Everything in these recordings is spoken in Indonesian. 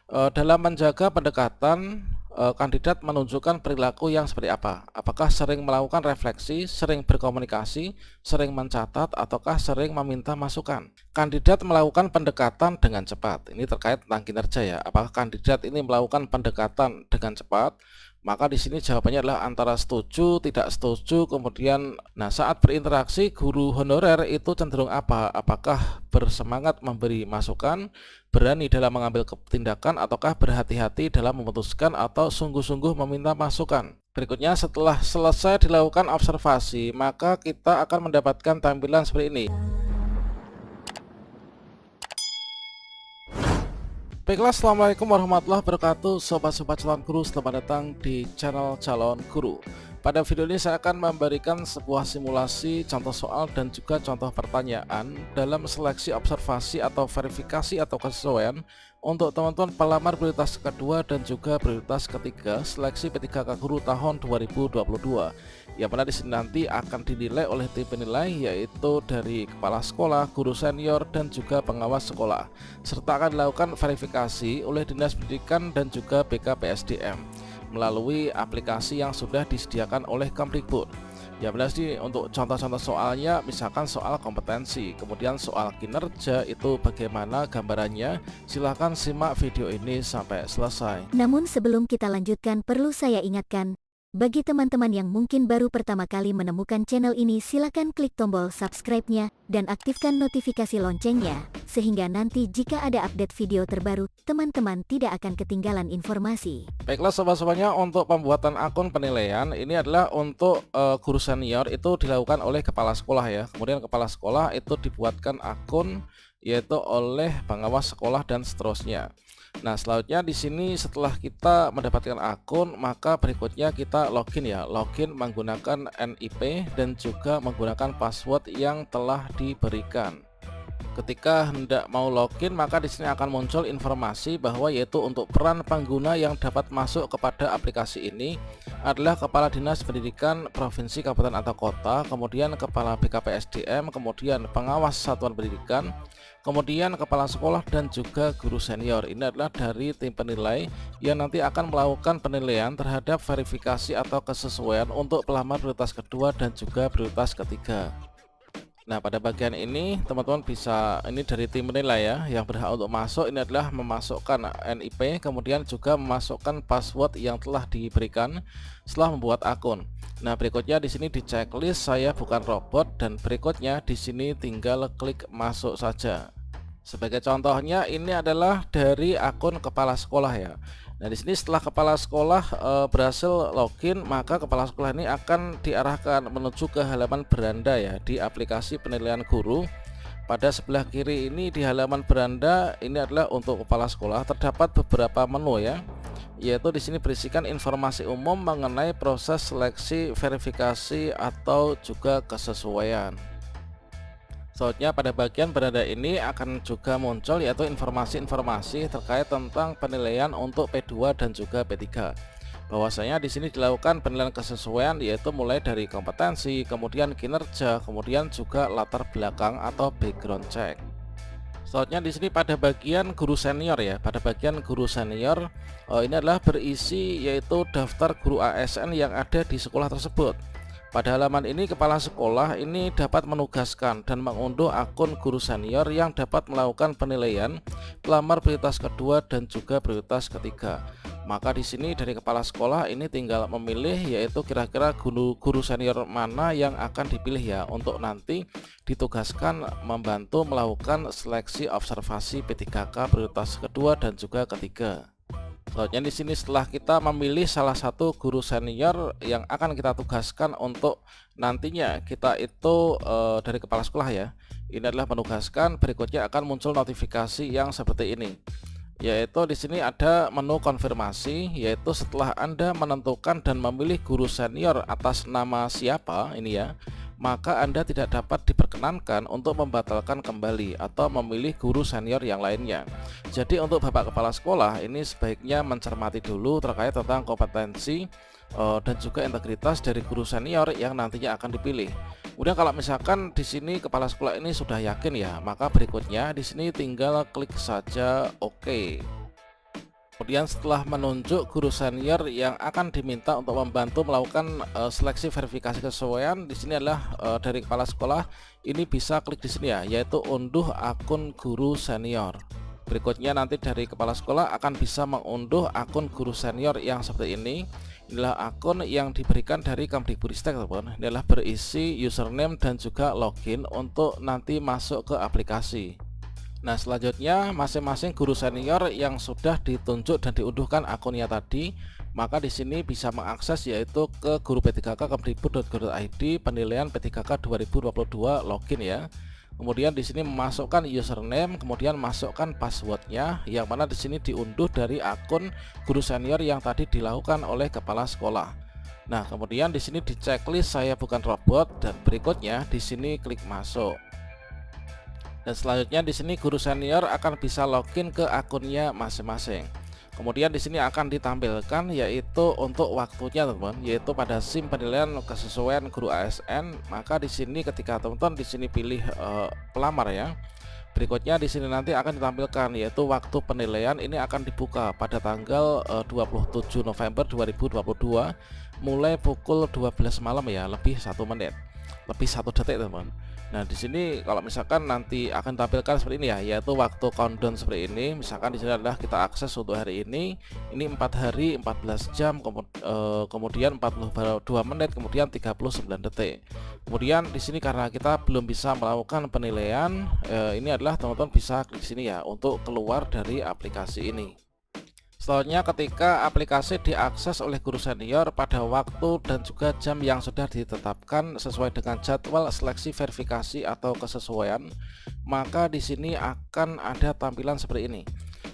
Dalam menjaga pendekatan, kandidat menunjukkan perilaku yang seperti apa? Apakah sering melakukan refleksi, sering berkomunikasi, sering mencatat, ataukah sering meminta masukan? Kandidat melakukan pendekatan dengan cepat. Ini terkait tentang kinerja ya. Apakah kandidat ini melakukan pendekatan dengan cepat? Maka di sini jawabannya adalah antara setuju, tidak setuju, kemudian saat berinteraksi guru honorer itu cenderung apa? Apakah bersemangat memberi masukan, berani dalam mengambil tindakan, ataukah berhati-hati dalam memutuskan atau sungguh-sungguh meminta masukan? Berikutnya, setelah selesai dilakukan observasi, maka kita akan mendapatkan tampilan seperti ini. Baiklah, assalamualaikum warahmatullahi wabarakatuh, sobat-sobat calon guru, selamat datang di channel calon guru. Pada video ini saya akan memberikan sebuah simulasi contoh soal dan juga contoh pertanyaan dalam seleksi observasi atau verifikasi atau kesesuaian untuk teman-teman pelamar prioritas kedua dan juga prioritas ketiga seleksi P3K Guru tahun 2022. Yang mana di sini nanti akan dinilai oleh tim penilai, yaitu dari kepala sekolah, guru senior, dan juga pengawas sekolah, serta akan dilakukan verifikasi oleh Dinas Pendidikan dan juga BKPSDM melalui aplikasi yang sudah disediakan oleh Kemdikbud. Ya benar sih, untuk contoh-contoh soalnya misalkan soal kompetensi, kemudian soal kinerja itu bagaimana gambarannya, silahkan simak video ini sampai selesai. Namun sebelum kita lanjutkan, perlu saya ingatkan, bagi teman-teman yang mungkin baru pertama kali menemukan channel ini, silakan klik tombol subscribe-nya dan aktifkan notifikasi loncengnya, sehingga nanti jika ada update video terbaru, teman-teman tidak akan ketinggalan informasi. Baiklah sobat-sobatnya, untuk pembuatan akun penilaian ini adalah untuk guru senior itu dilakukan oleh kepala sekolah ya. Kemudian kepala sekolah itu dibuatkan akun yaitu oleh pengawas sekolah dan seterusnya. Nah, selanjutnya di sini setelah kita mendapatkan akun, maka berikutnya kita login ya. Login menggunakan NIP dan juga menggunakan password yang telah diberikan. Ketika hendak mau login, maka di sini akan muncul informasi bahwa yaitu untuk peran pengguna yang dapat masuk kepada aplikasi ini adalah Kepala Dinas Pendidikan Provinsi, Kabupaten atau Kota, kemudian Kepala BKPSDM, kemudian Pengawas Satuan Pendidikan, kemudian Kepala Sekolah dan juga guru senior. Ini adalah dari tim penilai yang nanti akan melakukan penilaian terhadap verifikasi atau kesesuaian untuk pelamar prioritas kedua dan juga prioritas ketiga. Nah, pada bagian ini teman-teman bisa, ini dari tim penilai ya, yang berhak untuk masuk ini adalah memasukkan NIP, kemudian juga memasukkan password yang telah diberikan setelah membuat akun. Nah, berikutnya di sini di checklist saya bukan robot, dan berikutnya di sini tinggal klik masuk saja. Sebagai contohnya ini adalah dari akun kepala sekolah ya. Nah, di sini setelah kepala sekolah berhasil login, maka kepala sekolah ini akan diarahkan menuju ke halaman beranda ya di aplikasi penilaian guru. Pada sebelah kiri ini di halaman beranda ini adalah untuk kepala sekolah, terdapat beberapa menu ya. Yaitu di sini berisikan informasi umum mengenai proses seleksi, verifikasi atau juga kesesuaian. Selanjutnya pada bagian beranda ini akan juga muncul yaitu informasi-informasi terkait tentang penilaian untuk P2 dan juga P3. Bahwasanya di sini dilakukan penilaian kesesuaian yaitu mulai dari kompetensi, kemudian kinerja, kemudian juga latar belakang atau background check. Selanjutnya di sini pada bagian guru senior ya. Pada bagian guru senior ini adalah berisi yaitu daftar guru ASN yang ada di sekolah tersebut. Pada halaman ini kepala sekolah ini dapat menugaskan dan mengunduh akun guru senior yang dapat melakukan penilaian pelamar prioritas kedua dan juga prioritas ketiga. Maka di sini dari kepala sekolah ini tinggal memilih yaitu kira-kira guru senior mana yang akan dipilih ya untuk nanti ditugaskan membantu melakukan seleksi observasi P3K prioritas kedua dan juga ketiga. Selanjutnya di sini setelah kita memilih salah satu guru senior yang akan kita tugaskan untuk nantinya kita itu dari kepala sekolah ya. Ini adalah menugaskan, berikutnya akan muncul notifikasi yang seperti ini. Yaitu di sini ada menu konfirmasi, yaitu setelah Anda menentukan dan memilih guru senior atas nama siapa ini ya, maka Anda tidak dapat diperkenankan untuk membatalkan kembali atau memilih guru senior yang lainnya. Jadi untuk Bapak Kepala Sekolah ini sebaiknya mencermati dulu terkait tentang kompetensi dan juga integritas dari guru senior yang nantinya akan dipilih. Kemudian kalau misalkan di sini kepala sekolah ini sudah yakin ya, maka berikutnya di sini tinggal klik saja OK. Kemudian setelah menunjuk guru senior yang akan diminta untuk membantu melakukan seleksi verifikasi kesesuaian, di sini adalah dari kepala sekolah ini bisa klik di sini ya, yaitu unduh akun guru senior. Berikutnya nanti dari kepala sekolah akan bisa mengunduh akun guru senior yang seperti ini. Inilah akun yang diberikan dari Kemdikbudristek, teman. Ini adalah berisi username dan juga login untuk nanti masuk ke aplikasi. Nah, selanjutnya masing-masing guru senior yang sudah ditunjuk dan diunduhkan akunnya tadi, maka di sini bisa mengakses yaitu ke guru P3K kemdikbud.go.id penilaian P3K 2022 login ya. Kemudian di sini memasukkan username, kemudian masukkan passwordnya, yang mana di sini diunduh dari akun guru senior yang tadi dilakukan oleh kepala sekolah. Nah, kemudian di sini di checklist saya bukan robot dan berikutnya di sini klik masuk. Dan selanjutnya di sini guru senior akan bisa login ke akunnya masing-masing. Kemudian di sini akan ditampilkan yaitu untuk waktunya, teman-teman, yaitu pada SIM penilaian kesesuaian guru ASN. Maka di sini ketika teman-teman di sini pilih pelamar ya. Berikutnya di sini nanti akan ditampilkan yaitu waktu penilaian ini akan dibuka pada tanggal 27 November 2022 mulai pukul 12 malam ya, lebih 1 menit. Lebih 1 detik, teman-teman. Nah, di sini kalau misalkan nanti akan tampilkan seperti ini ya, yaitu waktu countdown seperti ini. Misalkan di sini adalah kita akses untuk hari ini 4 hari 14 jam, kemudian 42 menit, kemudian 39 detik. Kemudian di sini karena kita belum bisa melakukan penilaian, ini adalah teman-teman bisa klik sini ya untuk keluar dari aplikasi ini. Selanjutnya ketika aplikasi diakses oleh guru senior pada waktu dan juga jam yang sudah ditetapkan sesuai dengan jadwal seleksi verifikasi atau kesesuaian, maka di sini akan ada tampilan seperti ini.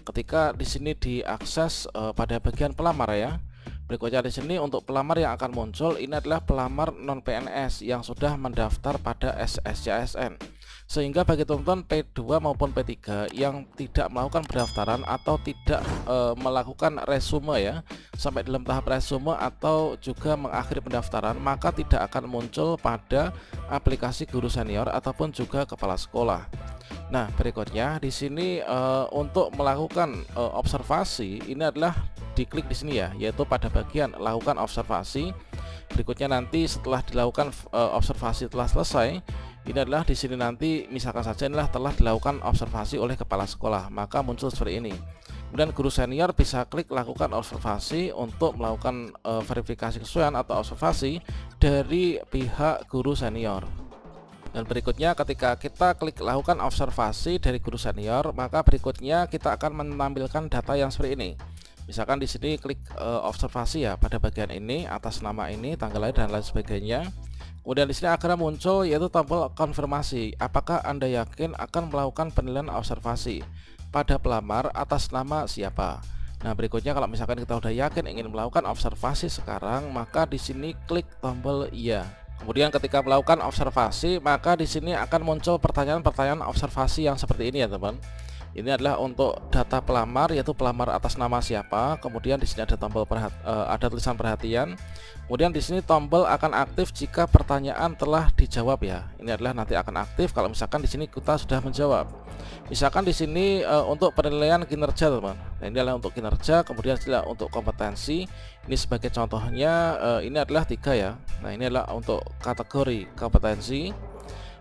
Ketika di sini diakses pada bagian pelamar ya. Berikutnya di sini untuk pelamar yang akan muncul ini adalah pelamar non PNS yang sudah mendaftar pada SSCASN. Sehingga bagi teman-teman P2 maupun P3 yang tidak melakukan pendaftaran atau tidak melakukan resume ya, sampai dalam tahap resume atau juga mengakhiri pendaftaran, maka tidak akan muncul pada aplikasi guru senior ataupun juga kepala sekolah. Nah, berikutnya di sini untuk melakukan observasi ini adalah diklik di sini ya, yaitu pada bagian lakukan observasi. Berikutnya nanti setelah dilakukan observasi telah selesai, ini adalah di sini nanti misalkan saja inilah telah dilakukan observasi oleh kepala sekolah, maka muncul seperti ini. Kemudian guru senior bisa klik lakukan observasi untuk melakukan verifikasi kesesuaian atau observasi dari pihak guru senior. Dan berikutnya ketika kita klik lakukan observasi dari guru senior, maka berikutnya kita akan menampilkan data yang seperti ini. Misalkan di sini klik observasi ya pada bagian ini, atas nama ini, tanggal lahir dan lain sebagainya. Kemudian di sini akhirnya muncul yaitu tombol konfirmasi. Apakah Anda yakin akan melakukan penilaian observasi pada pelamar atas nama siapa? Nah, berikutnya kalau misalkan kita udah yakin ingin melakukan observasi sekarang, maka di sini klik tombol iya. Kemudian ketika melakukan observasi, maka di sini akan muncul pertanyaan-pertanyaan observasi yang seperti ini ya, teman. Ini adalah untuk data pelamar, yaitu pelamar atas nama siapa. Kemudian di sini ada tombol ada tulisan perhatian. Kemudian di sini tombol akan aktif jika pertanyaan telah dijawab ya. Ini adalah nanti akan aktif kalau misalkan di sini kita sudah menjawab. Misalkan di sini untuk penilaian kinerja, teman. Nah, ini adalah untuk kinerja. Kemudian adalah untuk kompetensi. Ini sebagai contohnya ini adalah 3 ya. Nah, ini adalah untuk kategori kompetensi.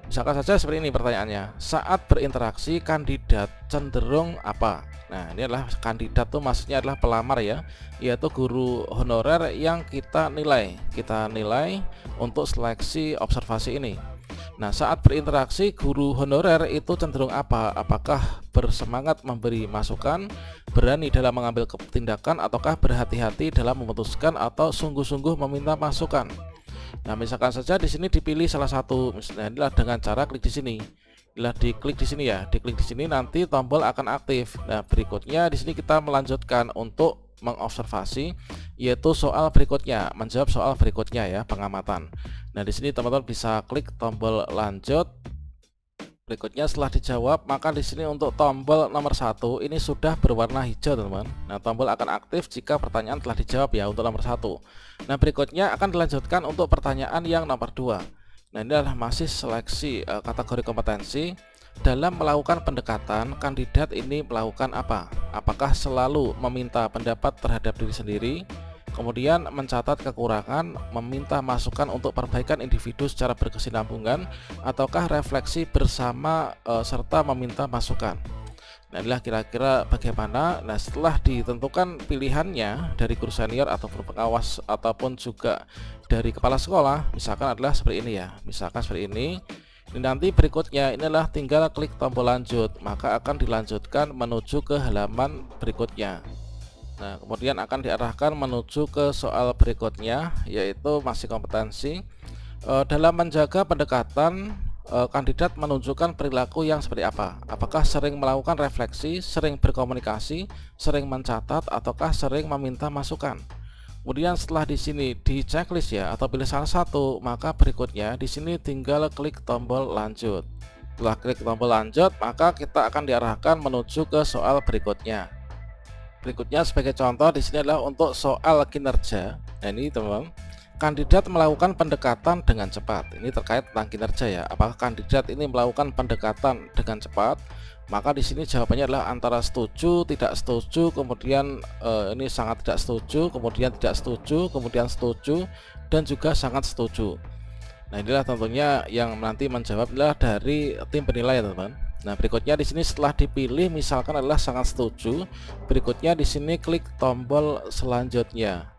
Misalkan saja seperti ini pertanyaannya, saat berinteraksi kandidat cenderung apa? Nah, ini adalah kandidat tuh maksudnya adalah pelamar ya, yaitu guru honorer yang kita nilai untuk seleksi observasi ini. Nah, saat berinteraksi guru honorer itu cenderung apa? Apakah bersemangat memberi masukan, berani dalam mengambil tindakan, ataukah berhati-hati dalam memutuskan atau sungguh-sungguh meminta masukan? Nah, misalkan saja di sini dipilih salah satu, misalnya inilah dengan cara klik di sini. Inilah diklik di sini ya, diklik di sini nanti tombol akan aktif. Nah, berikutnya di sini kita melanjutkan untuk mengobservasi yaitu soal berikutnya, menjawab soal berikutnya ya, pengamatan. Nah, di sini teman-teman bisa klik tombol lanjut. Berikutnya setelah dijawab, maka di sini untuk tombol nomor 1 ini sudah berwarna hijau, teman-teman. Nah, tombol akan aktif jika pertanyaan telah dijawab ya untuk nomor 1. Nah, berikutnya akan dilanjutkan untuk pertanyaan yang nomor 2. Nah, ini adalah masih seleksi kategori kompetensi. Dalam melakukan pendekatan, kandidat ini melakukan apa? Apakah selalu meminta pendapat terhadap diri sendiri, kemudian mencatat kekurangan, meminta masukan untuk perbaikan individu secara berkesinambungan, ataukah refleksi bersama serta meminta masukan? Nah, inilah kira-kira bagaimana. Nah, setelah ditentukan pilihannya dari guru senior ataupun pengawas ataupun juga dari kepala sekolah, misalkan adalah seperti ini ya, misalkan seperti ini. Ini nanti berikutnya inilah tinggal klik tombol lanjut, maka akan dilanjutkan menuju ke halaman berikutnya. Nah, kemudian akan diarahkan menuju ke soal berikutnya, yaitu masih kompetensi. Dalam menjaga pendekatan, kandidat menunjukkan perilaku yang seperti apa? Apakah sering melakukan refleksi, sering berkomunikasi, sering mencatat, ataukah sering meminta masukan? Kemudian setelah di sini di checklist ya, atau pilih salah satu, maka berikutnya di sini tinggal klik tombol lanjut. Setelah klik tombol lanjut, maka kita akan diarahkan menuju ke soal berikutnya. Berikutnya sebagai contoh di sini adalah untuk soal kinerja. Nah, ini teman-teman, kandidat melakukan pendekatan dengan cepat. Ini terkait tentang kinerja ya. Apakah kandidat ini melakukan pendekatan dengan cepat? Maka di sini jawabannya adalah antara setuju, tidak setuju, kemudian ini sangat tidak setuju, kemudian tidak setuju, kemudian setuju, dan juga sangat setuju. Nah, inilah tentunya yang nanti menjawab adalah dari tim penilai ya teman-teman. Nah, berikutnya di sini setelah dipilih misalkan adalah sangat setuju, berikutnya di sini klik tombol selanjutnya.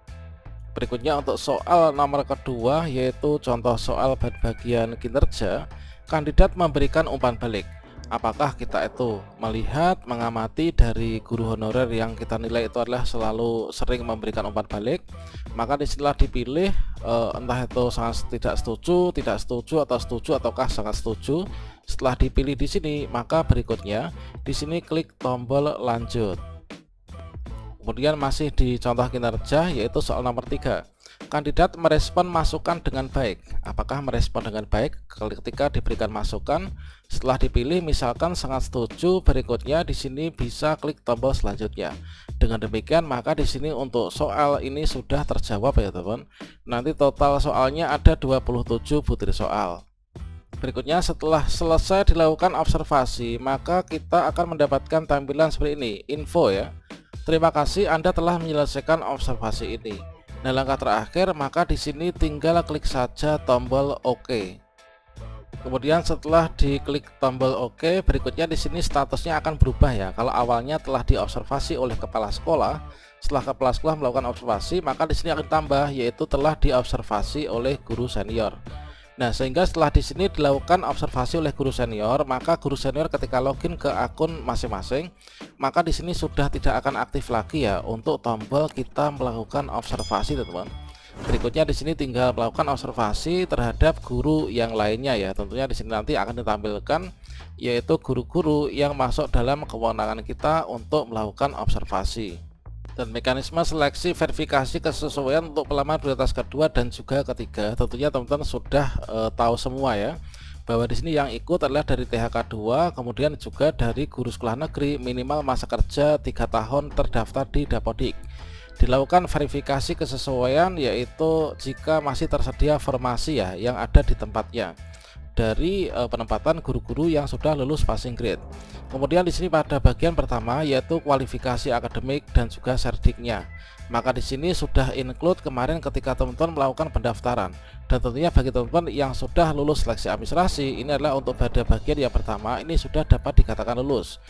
Berikutnya untuk soal nomor kedua, yaitu contoh soal bagian kinerja, kandidat memberikan umpan balik. Apakah kita itu melihat, mengamati dari guru honorer yang kita nilai itu adalah selalu sering memberikan umpan balik, maka disinilah dipilih entah itu sangat tidak setuju, atau setuju, ataukah sangat setuju. Setelah dipilih di sini, maka berikutnya di sini klik tombol lanjut. Kemudian masih di contoh kinerja, yaitu soal nomor 3. Kandidat merespon masukan dengan baik. Apakah merespon dengan baik ketika diberikan masukan? Setelah dipilih misalkan sangat setuju, berikutnya di sini bisa klik tombol selanjutnya. Dengan demikian maka di sini untuk soal ini sudah terjawab ya teman. Nanti total soalnya ada 27 butir soal. Berikutnya setelah selesai dilakukan observasi, maka kita akan mendapatkan tampilan seperti ini, info ya. Terima kasih Anda telah menyelesaikan observasi ini. Nah, langkah terakhir maka di sini tinggal klik saja tombol OK. Kemudian setelah diklik tombol OK, berikutnya di sini statusnya akan berubah ya. Kalau awalnya telah diobservasi oleh kepala sekolah, setelah kepala sekolah melakukan observasi, maka di sini akan tambah yaitu telah diobservasi oleh guru senior. Nah, sehingga setelah di sini dilakukan observasi oleh guru senior, maka guru senior ketika login ke akun masing-masing, maka di sini sudah tidak akan aktif lagi ya untuk tombol kita melakukan observasi, teman-teman. Berikutnya di sini tinggal melakukan observasi terhadap guru yang lainnya ya. Tentunya di sini nanti akan ditampilkan yaitu guru-guru yang masuk dalam kewenangan kita untuk melakukan observasi. Dan mekanisme seleksi verifikasi kesesuaian untuk pelamar prioritas kedua dan juga ketiga, tentunya teman-teman sudah tahu semua ya, bahwa di sini yang ikut adalah dari THK 2, kemudian juga dari guru sekolah negeri minimal masa kerja 3 tahun terdaftar di Dapodik. Dilakukan verifikasi kesesuaian yaitu jika masih tersedia formasi ya yang ada di tempatnya dari penempatan guru-guru yang sudah lulus passing grade. Kemudian di sini pada bagian pertama yaitu kualifikasi akademik dan juga serdiknya. Maka di sini sudah include kemarin ketika teman-teman melakukan pendaftaran. Dan tentunya bagi teman-teman yang sudah lulus seleksi administrasi, ini adalah untuk pada bagian yang pertama ini sudah dapat dikatakan lulus.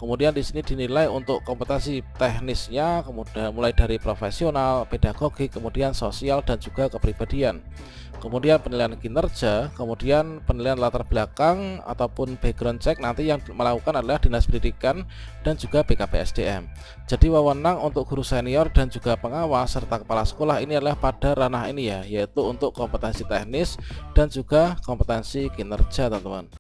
Kemudian di sini dinilai untuk kompetensi teknisnya, kemudian mulai dari profesional, pedagogik, kemudian sosial dan juga kepribadian. Kemudian penilaian kinerja, kemudian penilaian latar belakang ataupun background check nanti yang melakukan adalah Dinas Pendidikan dan juga BKPSDM. Jadi wewenang untuk guru senior dan juga pengawas serta kepala sekolah ini adalah pada ranah ini ya, yaitu untuk kompetensi teknis dan juga kompetensi kinerja, teman-teman.